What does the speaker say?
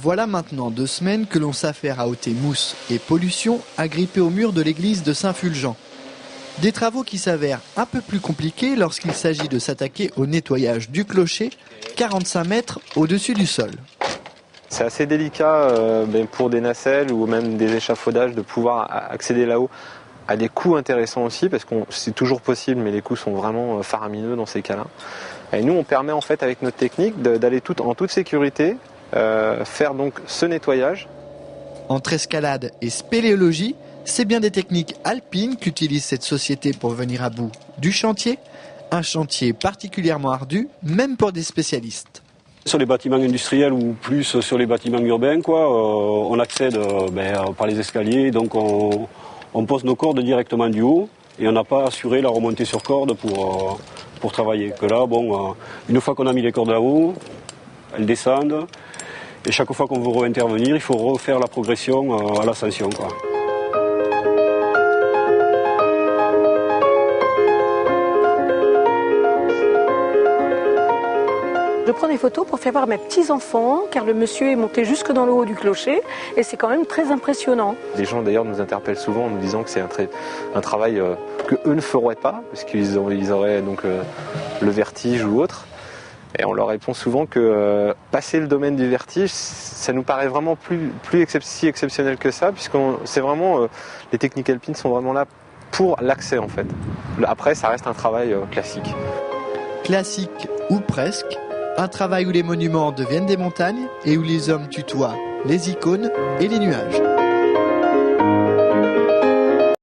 Voilà maintenant 2 semaines que l'on s'affaire à ôter mousse et pollution agrippées au mur de l'église de Saint-Fulgent. Des travaux qui s'avèrent un peu plus compliqués lorsqu'il s'agit de s'attaquer au nettoyage du clocher, 45 mètres au-dessus du sol. C'est assez délicat pour des nacelles ou même des échafaudages de pouvoir accéder là-haut à des coûts intéressants aussi, parce que c'est toujours possible, mais les coûts sont vraiment faramineux dans ces cas-là. Et nous, on permet en fait avec notre technique d'aller en toute sécurité faire donc ce nettoyage. Entre escalade et spéléologie, c'est bien des techniques alpines qu'utilise cette société pour venir à bout du chantier. Un chantier particulièrement ardu, même pour des spécialistes. Sur les bâtiments industriels ou plus sur les bâtiments urbains, on accède par les escaliers, donc on pose nos cordes directement du haut et on n'a pas assuré la remontée sur corde pour travailler. Que là, une fois qu'on a mis les cordes là-haut, elles descendent et chaque fois qu'on veut réintervenir, il faut refaire la progression à l'ascension. Je prends des photos pour faire voir à mes petits-enfants, car le monsieur est monté jusque dans le haut du clocher, et c'est quand même très impressionnant. Les gens d'ailleurs nous interpellent souvent en nous disant que c'est un travail que eux ne feraient pas, parce qu'ils auraient donc le vertige ou autre. Et on leur répond souvent que passer le domaine du vertige, ça nous paraît vraiment si exceptionnel que ça, puisque c'est vraiment les techniques alpines sont vraiment là pour l'accès en fait. Après, ça reste un travail classique. Classique ou presque. Un travail où les monuments deviennent des montagnes et où les hommes tutoient les icônes et les nuages.